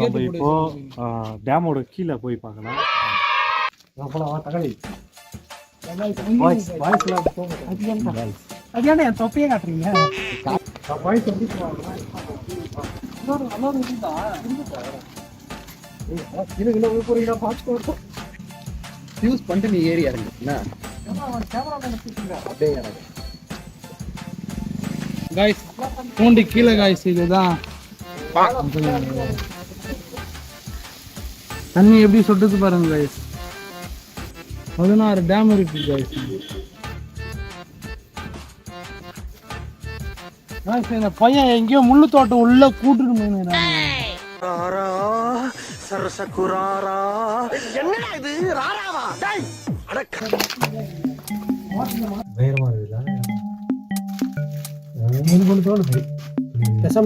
நம்ம இப்போ டேமோட கீழே போய் பார்க்கலாம். என் தொப்பையே காட்டுறீங்க. யூஸ் பண்ணிட்டு நீ ஏறி இறங்குனா காய்ஸ் பூண்டி கீழே காய்ஸ். இதுதான் தண்ணி எப்படி சொட்டுது பாருங்க காய்ஸ். 16 டேம் இருக்கு காய்ஸ். இந்த பையன் எங்கேயோ முள்ளு தோட்டம் உள்ள கூட்டுட்டு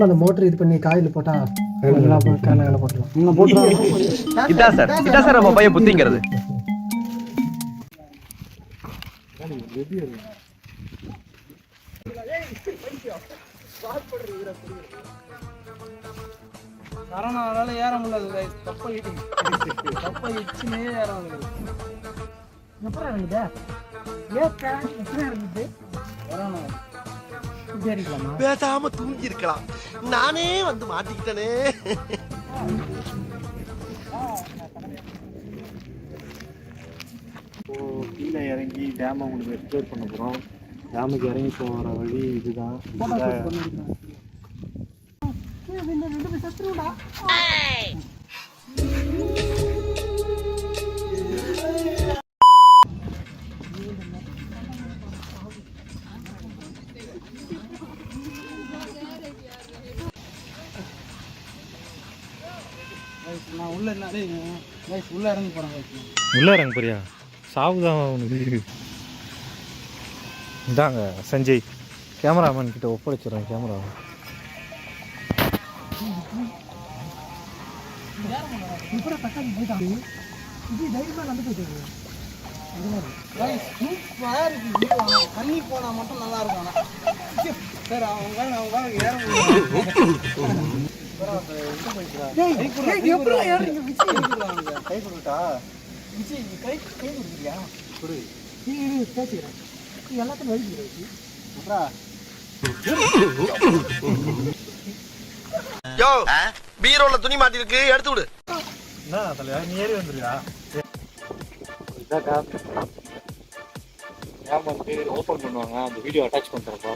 அந்த மோட்டர் இது பண்ணி காயில் போட்டா போட்டுலாம். இதான் சார் நம்ம பையன் புத்திங்கிறது. கரோனாவால ஏற முடியல. தப்பைச்சுனே ஏற முடியல. எப்படி இறங்குது? எப்படி இறங்குது? பேசாம தூங்கி இருக்கலாம். நானே வந்து மாட்டிக்கிட்டனே. கீழே இறங்கி டேம் உங்களுக்கு எக்ஸ்ப்ளோர் பண்ண போகிறோம். டேமுக்கு இறங்கி போகிற வழி இதுதான். நான் உள்ள இறங்கி போறேன். உள்ள இறங்க போறியா? சாவுதான் உனக்கு. இந்தாங்க சஞ்சய், கேமராமேன் கிட்ட ஒப்படைச்சிடுறேன் கேமரா. தண்ணி போனா மட்டும் நல்லா இருக்கும். சார் அவங்க ஏற முடியும். பீரோல துணி மாட்டி இருக்கு, எடுத்து விடு. நீ ஏறி வந்துருக்கா? ஓபன் பண்ணுவாங்க, அந்த வீடியோ அட்டாச் பண்றப்பா.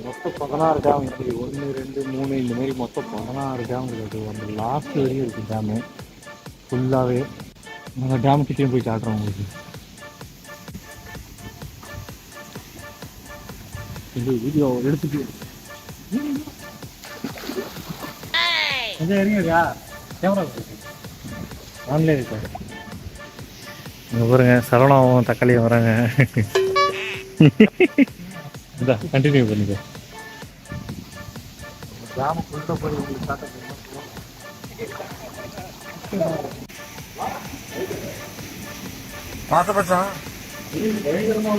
மொத்தம் 16 டேம் இருக்குது. 1, 2, 3 இந்த மாதிரி மொத்தம் 16 டேம் இருக்குது. அந்த லாஸ்ட் வரையும் இருக்குது டேமு ஃபுல்லாகவே. நாங்கள் டேமு கிட்டேயும் போய் காட்டுறோம் உங்களுக்கு. இந்த வீடியோ எடுத்துட்டு இறங்கியா கேமரா ஆன்லைன் இருக்காரு. இங்கே பாருங்க, சரவணாவும் தக்காளியும் வராங்க. இதான் கண்டினியூ பண்ணுங்க. கிராமக்குள்ள போய் உங்களுக்கு காட்ட பார்த்தப்பட்டா பயங்கரமாக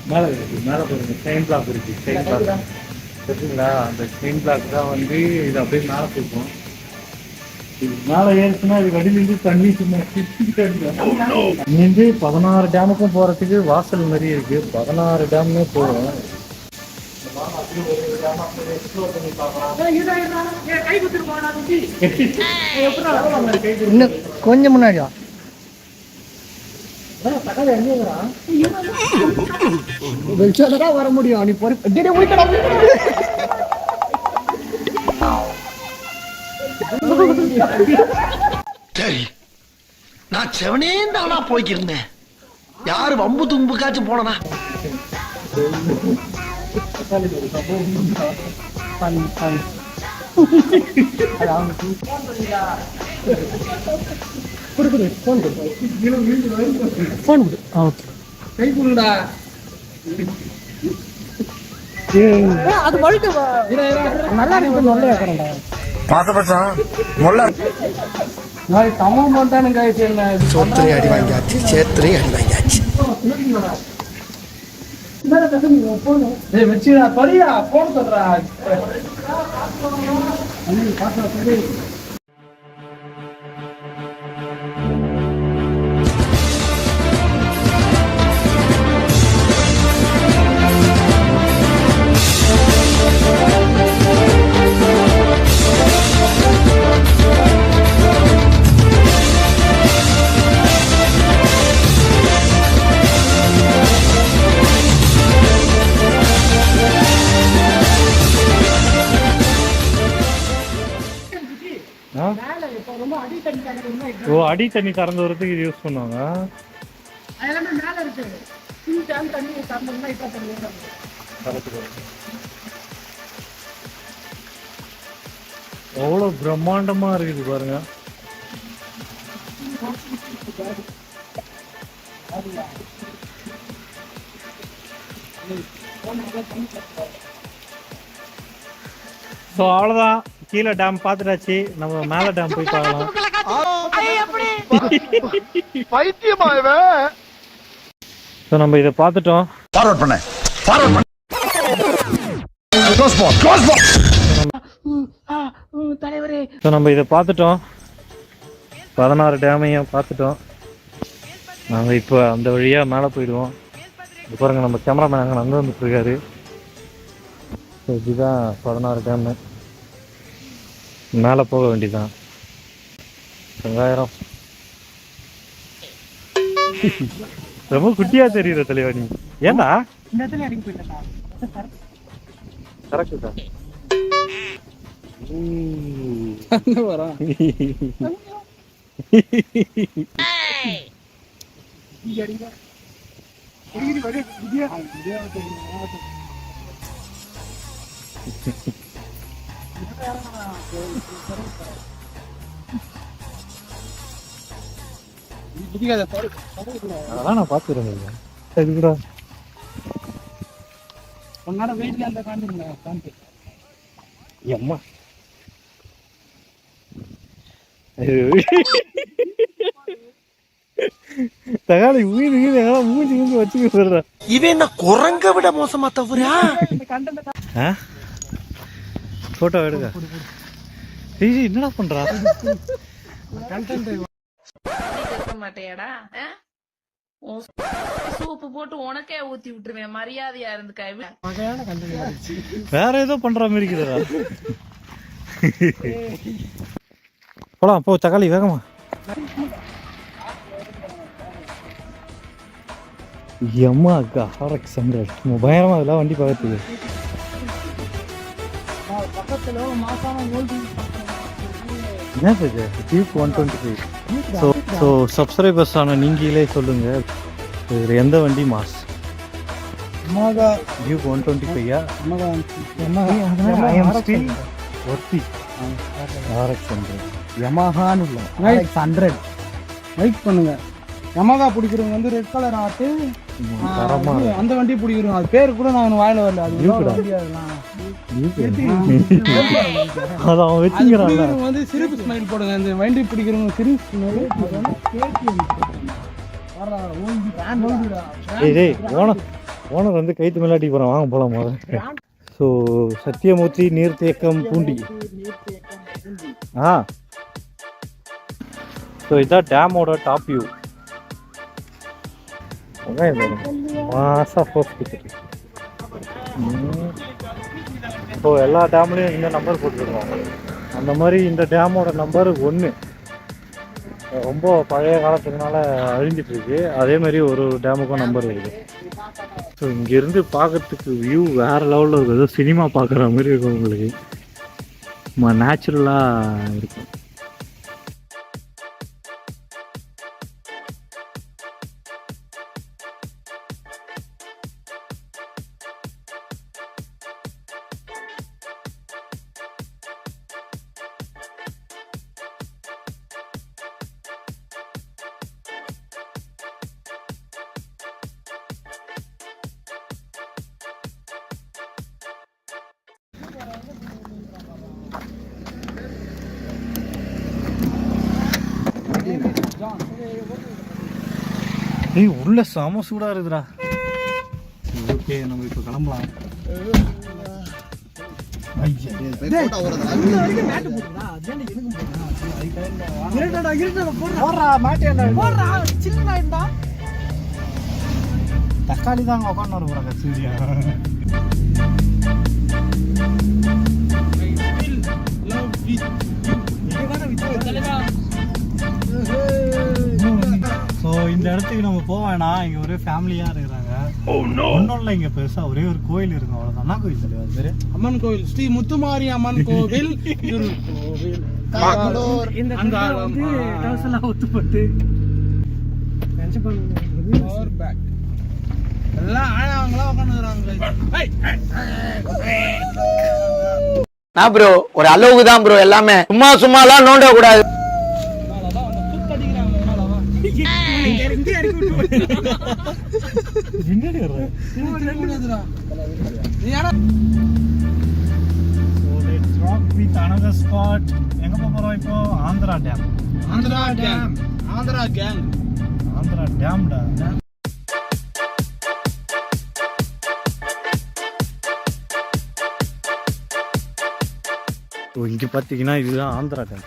மேலே இருக்கு. மேலே போயிருங்க, செயின் பிளாக் இருக்கு. செயின் பிளாக் சரிங்களா? அந்த செயின் பிளாக் தான் வந்து இது அப்படியே மேலே போயிருக்கும். இது மேலே ஏறிச்சுன்னா இது வடியிலிருந்து தண்ணி சும்மா இங்கேருந்து 16 டேமுக்கும் போகிறதுக்கு வாசல் மாதிரி இருக்கு. 16 டேம்மே போகும். இன்னும் கொஞ்சம் முன்னாடியா வெளிச்சதான் வர முடியும் நீ சரி நான் செவனே தானா போய்க்கிருந்தேன். யாரு வம்பு தும்புக்காச்சும் போனனா? அது வழுக்க நல்லா இருக்கு நல்ல வைக்கிறேன்டா சமம் பண்ணானுங்க சோத்திரை அடி வாங்கியாச்சு, சேத்திரை அடி வாங்கியாச்சு. வச்சுடா படியா போன் சொல்றா. ஓ, அடி தண்ணி திறந்து வரதுக்கு இது யூஸ் பண்ணுவாங்க. எவ்வளவு பிரம்மாண்டமா இருக்குது பாருங்க. ஸோ அவ்வளோதான், கீழே டேம் பார்த்துட்டாச்சு. நம்ம மேலே டேம் போய் பார்க்கலாம். ஸோ நம்ம இதை பார்த்துட்டோம். ஸோ நம்ம இதை பார்த்துட்டோம், 16 டேமையும் பார்த்துட்டோம். நாங்கள் இப்போ அந்த வழியாக மேலே போயிடுவோம். இது பாருங்கள், நம்ம கேமராமேன் அங்கே நடந்து வந்துட்டு இருக்காரு. ஸோ இதுதான் 16 டேமு. மேலே போக வேண்டியதுதான். 2000 ரொம்ப குட்டியா தெரியுற தலைவா நீ. ஏண்டா இந்த இடத்துல இறங்கி போயிட்டா கரெக்ட் தான். வரா அதெல்லாம் நான் பார்த்துருந்தேன். இதுடா உன்னோட வெயிட்ல அந்த காண்டி அம்மா தகாளி உயிர் மூஞ்சி மூஞ்சி வச்சுக்க சொல்ற. இவன் என்ன குரங்க விட மோசமா தவறா? போட்டோ எடுக்க என்னடா பண்றா? மாட்டேடா, சூப்பு போட்டு உனக்கே ஊத்தி விட்டுருவேன். மரியாதையா இருந்து வேற ஏதோ பண்ற மாதிரி இருக்குதுடா. போலாம் போ தக்காளி வேகமா. எம்மா அக்கா RX 100 பயங்கரமா அதெல்லாம் வண்டி பார்க்கறதுக்கு. என்ன இது டியூப் 125. ஸோ சப்ஸ்கிரைபர்ஸ் ஆன நீங்களே சொல்லுங்க, இது எந்த வண்டி மாஸ்? டியூப் 125 RX 100 யமஹான்னு இல்லை RX 100 லைக் பண்ணுங்க. யமகா பிடிக்கிறவங்க வந்து ரெட் கலர் ஆட்டு அந்த வண்டி பிடிக்கிறோம். அது பேர் கூட நான் வாயில வரல. அது அவன் வச்சுக்கிறான்ல. வந்து சிரிப்பு ஸ்மைல் போடுங்க. இந்த வண்டி பிடிக்கிறவங்க சிரிப்பு ஸ்மைல். ஓனர் வந்து கைத்து மேலாட்டி போகிறான். வாங்க போகலாம் முதல்ல. ஸோ சத்தியமூர்த்தி நீர்த்தேக்கம் பூண்டி. ஸோ இதான் டேமோட டாப் வியூ. மாசா ஃபோர்ஸ் கொடுத்துருக்கு. ஸோ எல்லா டேம்லேயும் இந்த நம்பர் போட்டுருக்கோம். அந்த மாதிரி இந்த டேமோட நம்பர் 1 ரொம்ப பழைய காலத்துக்குனால அழிஞ்சிட்டு இருக்கு. அதே மாதிரி ஒரு டேமுக்கும் நம்பர் இருக்குது. ஸோ இங்கேருந்து பார்க்கறதுக்கு வியூ வேறு லெவலில் இருக்கும். ஏதோ சினிமா பார்க்குற மாதிரி இருக்கும். உங்களுக்கு நேச்சுரலாக இருக்கும். ஏய் உள்ள செம சூடா இருக்குடா. ஓகே நம்ம இப்போ கிளம்பலாம். தக்காளி தாங்க உட்காந்து வர போறாங்க சூரியா. ஸோ இந்த இடத்துக்கு நம்ம போக வேணாம். இங்கே ஒரே ஃபேமிலியாக இருக்கிறாங்க. ஒன்றும் இல்லை, இங்கே பெருசாக ஒரே ஒரு கோயில் இருக்கும், அவ்வளோதான். அண்ணா கோயில் தலைவர் பேர் அம்மன் கோவில், ஸ்ரீ முத்துமாரி அம்மன் கோவில். ஒத்துப்பட்டு எல்லாம் ஆழவங்களா உட்காந்துக்கிறாங்க. ப்ரோ ஒரு அளவுக்கு தான் ப்ரோ, எல்லாமே சும்மாலாம் நோண்ட கூடாது. எங்க போறோம் இப்போ? ஆந்திரா டேம். ஆந்திரா டேம்டா. இங்கே பார்த்தீங்கன்னா இதுதான் ஆந்திரா டேம்.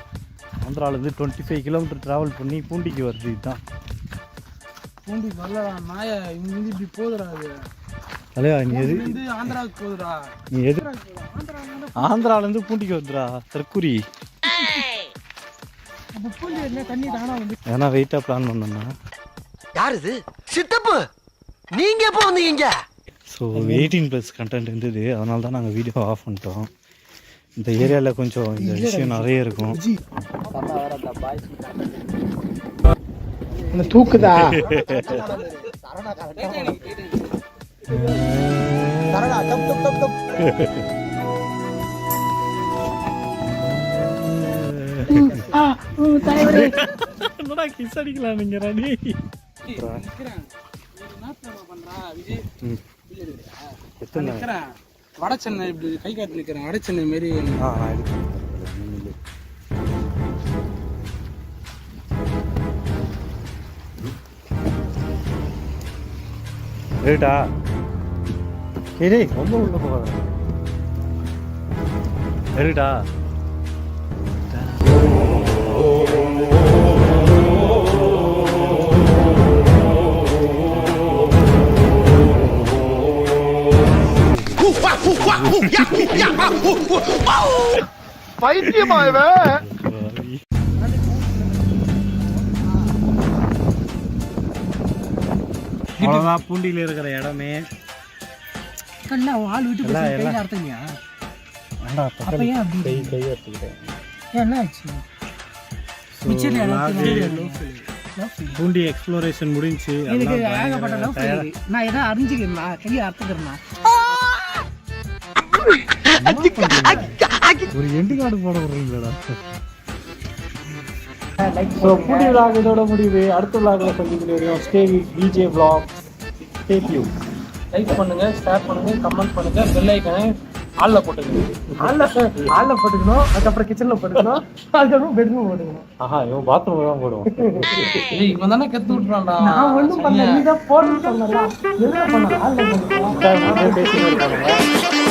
ஆந்திராவிலேருந்து 25 கிலோமீட்டர் ட்ராவல் பண்ணி பூண்டிக்கு வருது. இதுதான் பூண்டி வரலடா நாய, இங்க இருந்து இப்படி போதுடா. அது தலையா நீ எது ஆந்திராவுக்கு போதுடா. நீ எது ஆந்திராவிலேருந்து பூண்டிக்கு வருதுடா தற்குறி. தண்ணி தானா வந்து ஏன்னா வெயிட்டாக பிளான் பண்ணோம்னா. யார் இது? சித்தப்பு, நீங்க எப்போ வந்தீங்க? ஸோ 18+ கண்டென்ட் இருந்தது, அதனால தான் நாங்கள் வீடியோ ஆஃப் பண்ணிட்டோம். இந்த ஏரியாவில் கொஞ்சம் இந்த விஷயம் நிறைய இருக்கும். தூக்குதா என்னடா கிஸ் அடிக்கலாம் நீங்க ராணி? வட சென்னை இப்படி கை காட்டி நிக்கிறேன். வட சென்னை மாரி. ரைட்டா? சரி ரொம்ப உள்ள போகாத. சரிடா. பைத்தியமா அவ்வளோதான் பூண்டியில் இருக்கிற இடமே. ஆள் வீட்டு அர்த்தமியா? பூண்டி எக்ஸ்ப்ளோரேஷன் முடிஞ்சு நான் எதாவது அறிஞ்சுக்கிறேன், கையை அர்த்தக்கிறேன். ஒரு எண்டு கார்டு போட விடுறீங்களா? பூண்டி விளாக் இதோட முடிவு. அடுத்த விளாக்ல சந்திக்கிறோம். Stay with DJ vlog. Stay tune. Like பண்ணுங்க, ஷேர் பண்ணுங்க, கமெண்ட் பண்ணுங்க, பெல் ஐகானை ஆல்ல போட்டுக்கணும். ஆல்ல போட்டுக்கணும். அதுக்கப்புறம் கிச்சன்ல போட்டுக்கணும். அதுக்கப்புறம் பெட்ரூம் போட்டுக்கணும். ஆஹா, இவன் பாத்ரூம் தான் போடுவோம். இவன் தானே கத்து விட்டுறான்டா. நான் ஒன்றும் பண்ணல, நீ தான் போட்டு சொன்னல. என்ன பண்ண ஆல்ல போட்டுக்கணும். பேசி